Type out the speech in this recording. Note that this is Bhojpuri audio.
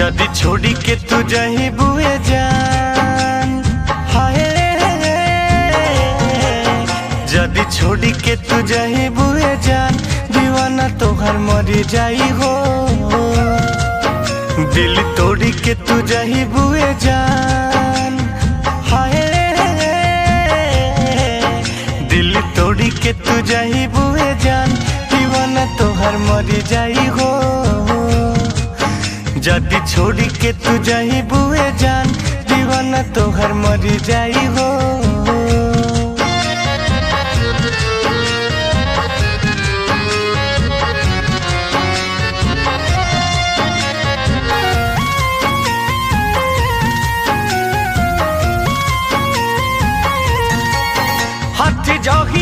जदी छोड़ी के तू जही बुए जान, हाय जदी छोड़ी के तू जही बुए जान, दीवाना तोहर मरी जाई हो। दिल तोड़ी के तू जही बुए जान, हाय दिल तोड़ी के तू जही बुए जान, दीवाना तोहर मरी जाई हो। जदी छोड़ी के तू जही बुए जान, दीवाना तोहर मरी जाई हो। हाथी जही